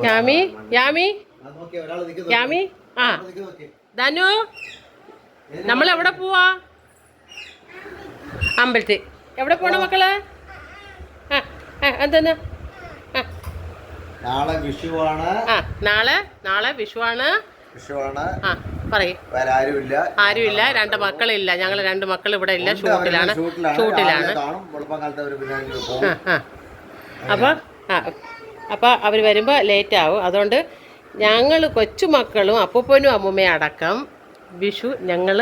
യാമി യാമി യാമി ആ ധനു നമ്മൾ എവിടെ പോവാ? അമ്പലത്തിൽ. എവിടെ പോണ മക്കള്? എന്തെന്ന്? നാളെ വിഷുവാണ്. നാളെ വിഷുവാണ്. ആ പറയും. ആരുമില്ല, 2 മക്കളില്ല. ഞങ്ങൾ 2 മക്കൾ ഇവിടെ ഇല്ല, ഷൂട്ടിലാണ്. അപ്പോൾ അവർ വരുമ്പോൾ ലേറ്റ് ആവും. അതുകൊണ്ട് ഞങ്ങൾ കൊച്ചുമക്കളും അപ്പൂപ്പനും അമ്മൂമ്മയും അടക്കം വിഷു ഞങ്ങൾ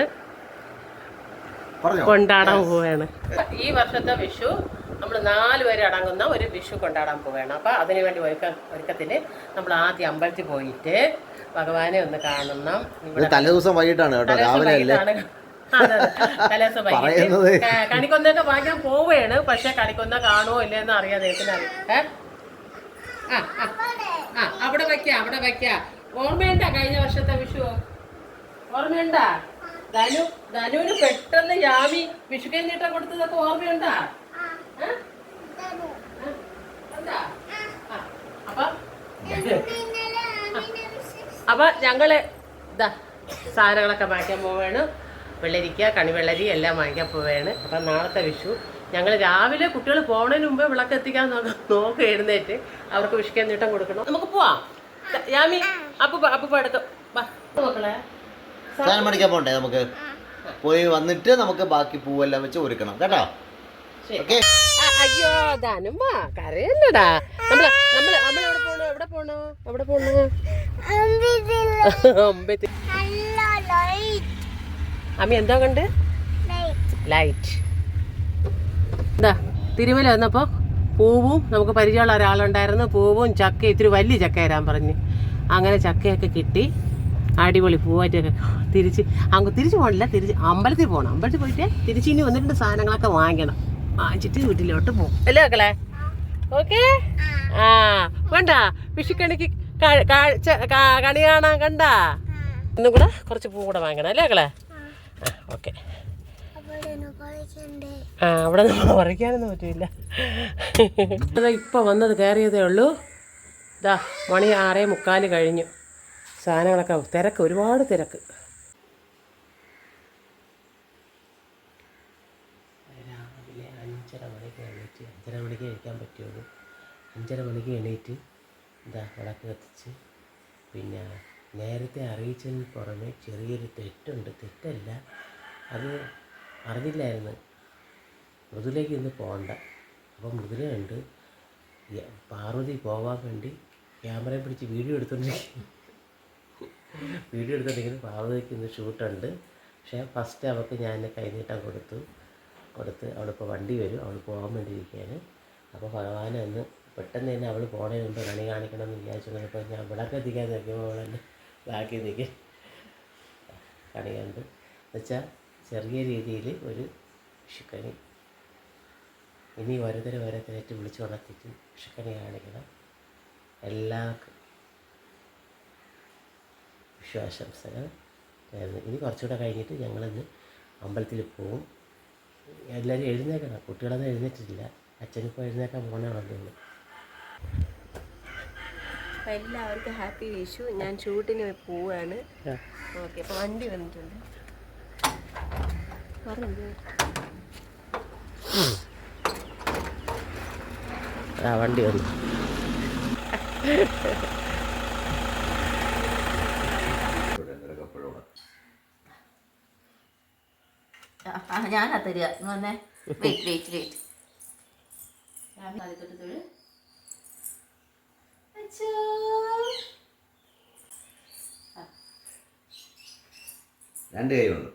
കൊണ്ടാടാൻ പോവുകയാണ്. ഈ വർഷത്തെ വിഷു നമ്മൾ 4 പേര് അടങ്ങുന്ന ഒരു വിഷു കൊണ്ടാടാൻ പോവുകയാണ്. അപ്പോൾ അതിനുവേണ്ടി ഒരുക്കത്തിന് നമ്മൾ ആദ്യം അമ്പലത്തിൽ പോയിട്ട് ഭഗവാനെ ഒന്ന് കാണണം. തലേദിവസം വൈകിട്ടാണ് കേട്ടോ, രാവിലെ തലേദിവസം വൈകിട്ട് കണിക്കൊന്നൊക്കെ വാങ്ങിക്കാൻ പോവുകയാണ്. പക്ഷെ കണിക്കൊന്ന കാണുമോ ഇല്ലെന്ന് അറിയാം, ദൈവത്തിന് അറിയാം. അവിടെ വയ്ക്കാം. ഓർമ്മയുണ്ടാ കഴിഞ്ഞ വർഷത്തെ വിഷു? ഓർമ്മയുണ്ടാ? ധനുവിന് പെട്ടെന്ന് യാമി വിഷുക്കൈ നീട്ടം കൊടുത്തതൊക്കെ ഓർമ്മയുണ്ടാ? അപ്പൊ ഞങ്ങള് സാധനങ്ങളൊക്കെ വാങ്ങിക്കാൻ പോവുകയാണ്. വെള്ളരിക്ക, കണിവെള്ളരി എല്ലാം വാങ്ങിക്കാൻ പോവുകയാണ്. അപ്പം നാളത്തെ വിഷു ഞങ്ങൾ രാവിലെ കുട്ടികൾ പോകുന്നതിന് മുമ്പേ വിളക്ക് എത്തിക്കാൻ നോക്കി എഴുന്നേറ്റ് അവർക്ക് വിഷുക്കൈ നീട്ടം കൊടുക്കണം. നമുക്ക് പോവാം. യാമി അപ്പൂപ്പ എടുക്കും മക്കളെ. സാധനം മേടിക്കാൻ പോണ്ടേ? നമുക്ക് പോയി വന്നിട്ട് നമുക്ക് ബാക്കി പൂവെല്ലാം വെച്ച് ഒരുക്കണം കേട്ടോ. അയ്യോ ധനുമ്മ കരയല്ലടാ. എവിടെ പോണു? അമ്മ എന്താ കണ്ട്? ലൈറ്റ്. എന്താ തിരുമല വന്നപ്പോ പൂവും നമുക്ക് പരിചയമുള്ള ഒരാളുണ്ടായിരുന്നു. പൂവും ചക്ക, ഇത്തിരി വലിയ ചക്ക തരാൻ പറഞ്ഞ്. അങ്ങനെ ചക്കയൊക്കെ കിട്ടി. അടിപൊളി പൂവായിട്ടൊക്കെ തിരിച്ചു പോകണില്ല, അമ്പലത്തിൽ പോകണം. അമ്പലത്തിൽ പോയിട്ട് തിരിച്ച് ഇനി 1-2 സാധനങ്ങളൊക്കെ വാങ്ങിച്ചിട്ട് വീട്ടിലോട്ട് പോകും അല്ലേ മക്കളെ? ഓക്കെ. വേണ്ട വിഷുക്കണിക്ക് കണി കാണാൻ കണ്ടാ? ഇന്നും കൂടെ കുറച്ച് പൂ കൂടെ വാങ്ങണം അല്ലേ മക്കളെ? ഓക്കെ. അവിടെ നമ്മൾ പറിക്കാനൊന്നും പറ്റില്ല. ഇപ്പം വന്നത് കയറിയതേ ഉള്ളൂ. ഇതാ മണി 6:45 കഴിഞ്ഞു. സാധനങ്ങളൊക്കെ ഒരുപാട് തിരക്ക്. രാവിലെ 5:30 മണിക്ക് എണീറ്റ്, 5:30 മണിക്ക് കഴിക്കാൻ പറ്റുള്ളൂ. 5:30 മണിക്ക് എണീറ്റ് ഇതാ വിളക്ക് കത്തിച്ച്. പിന്നെ നേരത്തെ അറിയിച്ചതിന് പുറമെ ചെറിയൊരു തെറ്റുണ്ട്. തെറ്റല്ല, അത് അറിഞ്ഞില്ലായിരുന്നു. മൃദുലേക്ക് ഇന്ന് പോകണ്ട. അപ്പം മൃദുലയുണ്ട് പാർവതി പോകാൻ വേണ്ടി ക്യാമറയെ പിടിച്ച് വീഡിയോ എടുത്തോണ്ടെങ്കിലും പാർവതിക്ക് ഇന്ന് ഷൂട്ടുണ്ട്. പക്ഷേ ഫസ്റ്റ് അവൾക്ക് ഞാൻ കൈനീട്ടം കൊടുത്ത് അവളിപ്പോൾ വണ്ടി വരും, അവൾ പോകാൻ വേണ്ടി ഇരിക്കുകയാണ്. അപ്പോൾ ഭഗവാനെ ഒന്ന് പെട്ടെന്ന് തന്നെ അവൾ പോണതിന് മുമ്പ് കണി കാണിക്കണം എന്ന് വിചാരിച്ചു. ഞാൻ വിളക്ക് എത്തിക്കാൻ നോക്കിയപ്പോൾ അവളെന്നെ ബാക്കി നിൽക്കും കണി കണ്ട് എന്നുവെച്ചാൽ ചെറിയ രീതിയിൽ ഒരു വിഷുക്കണി ഇനി ഓരോരുത്തരായിട്ട് വിളിച്ചു ഉണർത്തിച്ച് വിഷുക്കണി കാണിക്കണം. എല്ലാവർക്കും വിഷുവാശംസകൾ. ഇനി കുറച്ചുകൂടെ കഴിഞ്ഞിട്ട് ഞങ്ങളിന്ന് അമ്പലത്തിൽ പോവും. എല്ലാവരും എഴുന്നേക്കണം. കുട്ടികളൊന്നും എഴുന്നേറ്റിട്ടില്ല. അച്ഛനിപ്പോൾ എഴുന്നേക്കാൻ പോകണമെന്നുള്ളൂ. എല്ലാവർക്കും ഹാപ്പി വിഷു. ഞാൻ ഷൂട്ടിന് പോവാണ്. ഓക്കെ. അപ്പോൾ വണ്ടി വന്നിട്ടുണ്ട്. വണ്ടി വന്നു. ഞാനാ തരിക. വന്നേ. വെയിറ്റ്. രണ്ട് കൈയുണ്ട്.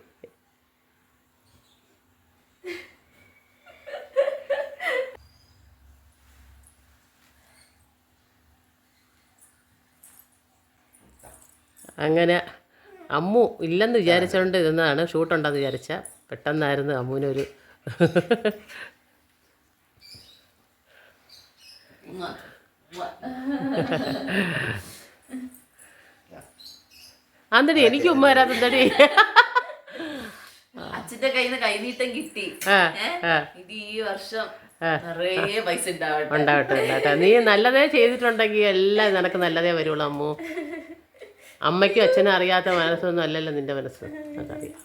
അങ്ങനെ അമ്മു ഇല്ലെന്ന് വിചാരിച്ചുകൊണ്ട് ഇരുന്നതാണ്. ഷൂട്ടുണ്ടെന്ന് വിചാരിച്ച പെട്ടെന്നായിരുന്നു അമ്മുവിനൊരു അന്തടി എനിക്ക് ഉമ്മ വരാത്തടി. അച്ഛന്റെ കയ്യിൽ നിന്ന് കൈനീട്ടം കിട്ടി. ഇത് ഈ വർഷം നിറയെ പൈസ ഉണ്ടാവട്ടെ. ഉണ്ടാവട്ടെ ഉണ്ടാവട്ടെ. നീ നല്ലതേ ചെയ്തിട്ടുണ്ടെങ്കിൽ എല്ലാം നിനക്ക് നല്ലതേ വരുള്ളൂ അമ്മു. അമ്മയ്ക്കും അച്ഛനും അറിയാത്ത മനസ്സൊന്നും അല്ലല്ലോ നിന്റെ മനസ്സ്, അതറിയാം.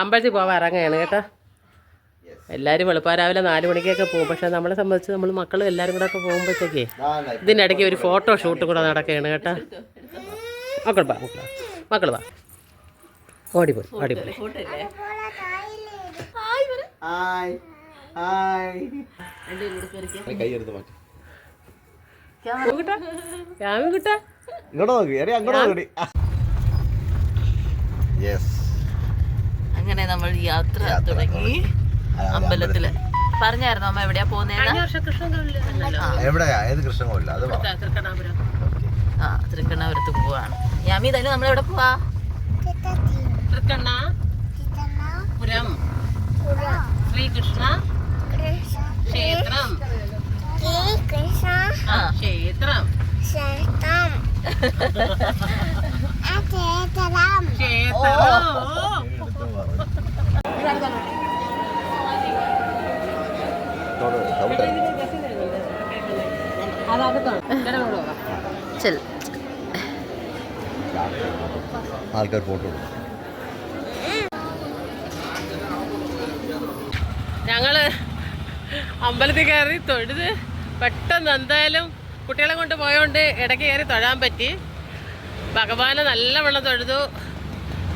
അമ്പലത്തിൽ പോവാൻ ഇറങ്ങുകയാണ് കേട്ടോ. എല്ലാവരും വെളുപ്പാൻ രാവിലെ 4 മണിക്കൊക്കെ പോകും. പക്ഷെ നമ്മളെ സംബന്ധിച്ച് നമ്മൾ മക്കളും എല്ലാവരും കൂടെ ഒക്കെ പോകുമ്പോഴത്തേക്കേ ഇതിനിടയ്ക്ക് ഒരു ഫോട്ടോ ഷൂട്ട് കൂടെ നടക്കുകയാണ് കേട്ടോ. മക്കൾ വാ, മക്കൾ വാ, ഓടിപ്പോയി ഓടിപ്പോയി. അങ്ങനെ നമ്മൾ യാത്ര തുടങ്ങി. അമ്പലത്തില് പറഞ്ഞായിരുന്നു അമ്മ എവിടെയാ പോകുന്നേന്ന്? എവിടെയാ? ഏത് കൃഷ്ണകോവില? അത് ആ, തൃക്കണ്ണാപുരത്ത് പോവാണ്. യാമി തന്നെ നമ്മൾ എവിടെ പോവാ? തൃക്കണ്ണാപുരം ശ്രീകൃഷ്ണ ക്ഷേത്രം. ക്ഷേത്രം ആൾക്കാർ ഫോട്ടോ ഞങ്ങള് അമ്പലത്തിൽ കയറി തൊഴുത് പെട്ടെന്ന് എന്തായാലും കുട്ടികളെ കൊണ്ട് പോയോണ്ട് ഇടയ്ക്ക് കയറി തൊഴാൻ പറ്റി. ഭഗവാനെ നല്ല വെള്ളം തൊഴുതു.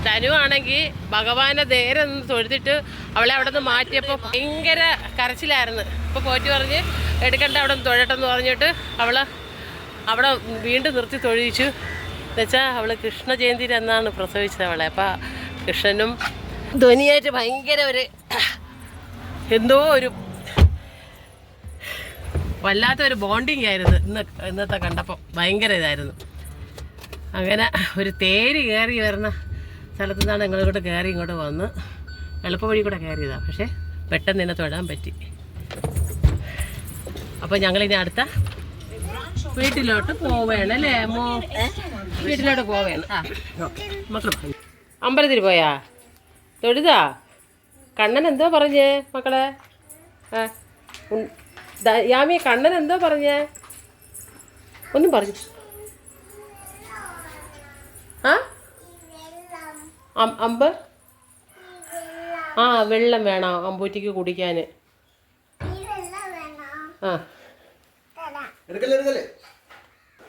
തനുവാണെങ്കിൽ ഭഗവാനെ നേരെ നിന്ന് തൊഴുതിട്ട് അവളെ അവിടെ നിന്ന് മാറ്റിയപ്പോൾ ഭയങ്കര കരച്ചിലായിരുന്നു. ഇപ്പോൾ പോറ്റി പറഞ്ഞ് എടുക്കണ്ട, അവിടെ നിന്ന് തൊഴട്ടെന്ന് പറഞ്ഞിട്ട് അവളെ അവിടെ വീണ്ടും നിർത്തി തൊഴിച്ചു. എന്നുവെച്ചാൽ അവൾ കൃഷ്ണ ജയന്തിയിൽ എന്നാണ് പ്രസവിച്ചത് അവളെ. അപ്പോൾ കൃഷ്ണനും ധ്വനിയായിട്ട് ഭയങ്കര ഒരു എന്തോ ഒരു വല്ലാത്തൊരു ബോണ്ടിങ് ആയിരുന്നു ഇന്നത്തെ കണ്ടപ്പോൾ. ഭയങ്കര ഇതായിരുന്നു. അങ്ങനെ ഒരു തേര് കയറി വരുന്ന സ്ഥലത്തു നിന്നാണ് ഞങ്ങളിങ്ങോട്ട് കയറി ഇങ്ങോട്ട് വന്ന് എളുപ്പ വഴി കൂടെ കയറിയതാണ്. പക്ഷേ പെട്ടെന്ന് തന്നെ തൊഴാൻ പറ്റി. അപ്പോൾ ഞങ്ങളിനി അടുത്ത വീട്ടിലോട്ട് പോവുകയാണ് അല്ലേ അമ്മോ? വീട്ടിലോട്ട് പോവുകയാണ്. മക്കൾ അമ്പലത്തിൽ പോയാ തൊഴുതാ? കണ്ണൻ എന്തോ പറഞ്ഞേ മക്കളെ? യാമി കണ്ണൻ എന്തോ പറഞ്ഞേ? ഒന്നും പറഞ്ഞു? ആ അമ്പ് ആ വെള്ളം വേണോ അമ്പൂറ്റിക്ക് കുടിക്കാൻ? ആ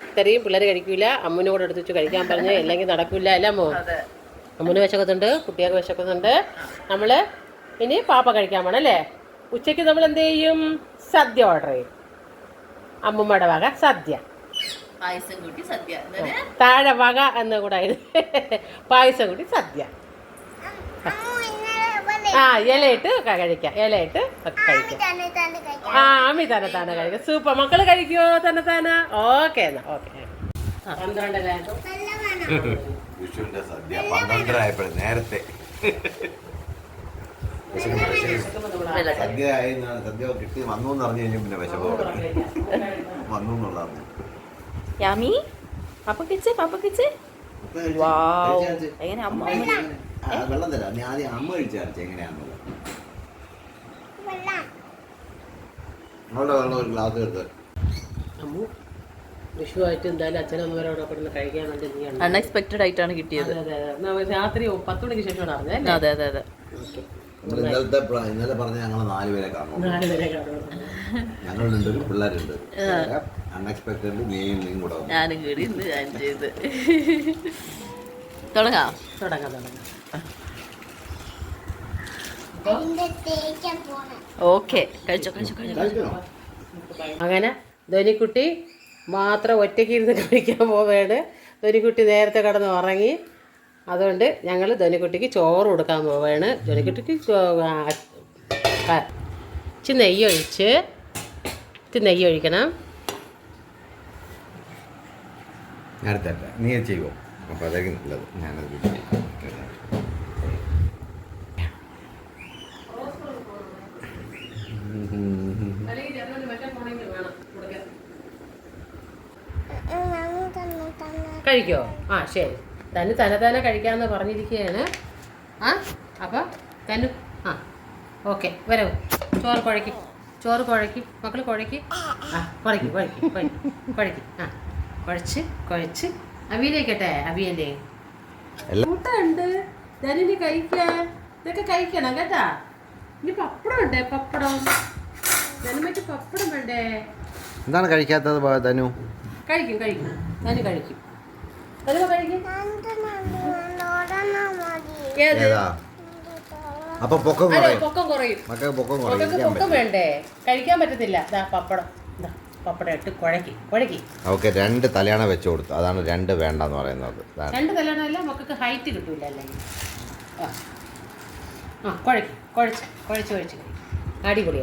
ഇത്രയും പിള്ളേർ കഴിക്കൂല. അമ്മുവിനെ കൂടെ എടുത്ത് വെച്ച് കഴിക്കാൻ പറഞ്ഞ് അല്ലെങ്കിൽ നടക്കില്ല അല്ലേ അമ്മോ? അമ്മുവിന് വിശക്കുന്നുണ്ട്, കുട്ടികൾക്ക് വിശക്കുന്നുണ്ട്. നമ്മൾ ഇനി പാപ്പ കഴിക്കാൻ വേണം അല്ലേ? ഉച്ചയ്ക്ക് നമ്മൾ എന്ത് ചെയ്യും? സദ്യ ഓർഡർ ചെയ്യും. അമ്മുമ്മയുടെ വക സദ്യ, പായസം കൂട്ടി സദ്യ, താഴെ വക എന്ന് കൂടെ പായസം കൂട്ടി സദ്യ. ആ ഇലയിട്ട് കഴിക്കാം, ഇലയിട്ട് കഴിക്കാം. ആ അമ്മി തന്നെ തന്നെ കഴിക്കാം. സൂപ്പർ. മക്കള് കഴിക്കുമോ തന്നെ തന്നെ? ഓക്കെ എന്നാ ഓക്കെ. 12 വിഷുവിന്റെ സദ്യ 12 ആയപ്പോഴും നേരത്തെ സദ്യ ആയി. സദ്യ കിട്ടി വന്നു എന്ന് പറഞ്ഞു കഴിഞ്ഞാൽ പിന്നെ വിശപ്പ് വന്നു എന്നുള്ളതാണ്. യാമി പാപ്പ കിച്ചേ എങ്ങനെ അമ്മ വെള്ളം തരാം. നീ ആദ്യം അമ്മ കഴിച്ചാൽ എങ്ങനെയാണെന്നുള്ളത്. അവളുടെ വെള്ളം ഒരു ഗ്ലാസ് എടുത്ത്. അമ്മു വിഷുവായിട്ട് എന്തായാലും അച്ഛനമ്മമാരോടെ കിടന്ന് കഴിക്കാൻ വേണ്ടി നീ അൺഎക്സ്പെക്റ്റഡ് ആയിട്ടാണ് കിട്ടിയത്. രാത്രി 10 മണിക്ക് ശേഷമാണ് അറിഞ്ഞത്. അതെ അതെ അതെ. ഇന്നലെ പറഞ്ഞ ഞങ്ങൾ 4 പേരെ കാണും. ഞങ്ങളുണ്ട്, ഒരു പിള്ളേരുണ്ട്. അൺഎക്സ്പെക്റ്റഡ് നീയും കൂടെ ഞാനും കൂടി ഇന്ന് ഞാൻ ചെയ്ത്. തുടങ്ങാം. ഓക്കെ കഴിച്ചോ. അങ്ങനെ ധനിക്കുട്ടി മാത്രം ഒറ്റയ്ക്ക് ഇരുന്ന് കഴിക്കാൻ പോവുകയാണ്. ധനിക്കുട്ടി നേരത്തെ കിടന്ന് ഉറങ്ങി. അതുകൊണ്ട് ഞങ്ങൾ ധനിക്കുട്ടിക്ക് ചോറ് കൊടുക്കാൻ പോവുകയാണ്. ധനിക്കുട്ടിക്ക് ഇച്ചിരി നെയ്യ് ഒഴിക്കണം. നേരത്തെ നീ ചെയ്യുമോ? അപ്പോൾ അതൊക്കെ നല്ലത്. ഞാനത് കഴിക്കോ? ആ ശരി. തനു തന്നെ കഴിക്കാമെന്ന് പറഞ്ഞിരിക്കുകയാണ്. ആ അപ്പം തനു ആ ഓക്കെ വരവ്. ചോറ് കുഴയ്ക്കും മക്കൾ കുഴയ്ക്കും. ആ കുഴയ്ക്കും ആ കുഴച്ച് അവിയലേക്കട്ടെ. അവിയലേ കൂട്ടുണ്ട് ധനുവിന് കഴിക്കാൻ. ഇതൊക്കെ കഴിക്കണം കേട്ടാ. ഇനി പപ്പടം ഉണ്ടേ, പപ്പടം ധനുമയ്ക്ക് പപ്പടം വേണ്ടേ? എന്താണ് കഴിക്കാത്തത് ധനു? കഴിക്കും ധനു കഴിക്കും. ധനുമ കഴിക്കും. ഏതാ? അപ്പൊ പൊക്കം കുറയും. പൊക്കം കുറയും. മക്കൾക്ക് പൊക്കം മക്കൾക്ക് പൊക്കം വേണ്ടേ? കഴിക്കാൻ പറ്റത്തില്ല. ഇതാ പപ്പടം ഇട്ട് കുഴക്കി. ഓക്കെ 2 തലയാണ വെച്ച് കൊടുത്തു. അതാണ് 2 വേണ്ടെന്ന് പറയുന്നത്. 2 തലയാണല്ല മക്കൾക്ക് ഹൈറ്റ് കിട്ടൂല അല്ലെങ്കിൽ. ആ കുഴച്ച് കഴിക്കും. അടിപൊളി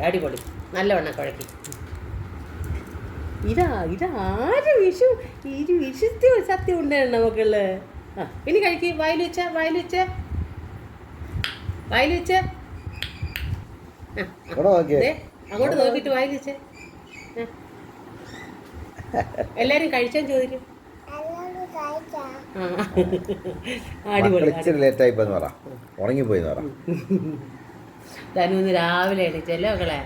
നല്ലവണ്ണം കുഴക്കി. ഇതാര് വിശുദ്ധി സത്യം ഉണ്ടായിരുന്നു മക്കള്. ആ ഇനി കഴിക്കും. വായിൽ വെച്ച അങ്ങോട്ട് നോക്കിയിട്ട് വായിൽ വെച്ചേ. എല്ലാരും കഴിച്ചാൻ ചോദിക്കും. ലേറ്റായിപ്പോന്ന് പറ, ഉറങ്ങിപ്പോയിന്ന് പറ. ധനുന്ന് രാവിലെ എണീച്ചല്ലോ മക്കളെ.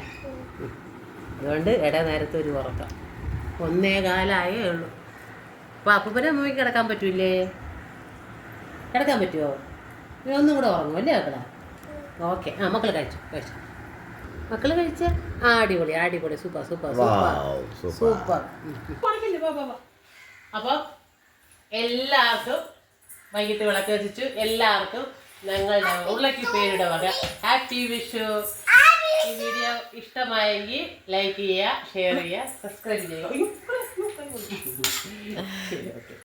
അതുകൊണ്ട് നേരത്തെ ഒരു ഉറക്കം. 1:15 ഉള്ളൂ. അപ്പോൾ അപ്പൂപ്പനെ അമ്മയ്ക്ക് കിടക്കാൻ പറ്റൂലേ? കിടക്കാൻ പറ്റുമോ? ഒന്നും കൂടെ ഉറങ്ങും അല്ലേ മക്കളെ? ഓക്കെ. ആ മക്കൾ കഴിച്ചു. മക്കൾ കഴിച്ച അടിപൊളി സൂപ്പർ. അപ്പോൾ എല്ലാവർക്കും വൈകിട്ട് വിളക്ക് വെച്ചു. എല്ലാവർക്കും ഞങ്ങളുടെ ഉരുളക്കി പേരുടെ വക ഹാപ്പി വിഷു. ഈ വീഡിയോ ഇഷ്ടമായെങ്കിൽ ലൈക്ക് ചെയ്യുക, ഷെയർ ചെയ്യുക, സബ്സ്ക്രൈബ് ചെയ്യുക.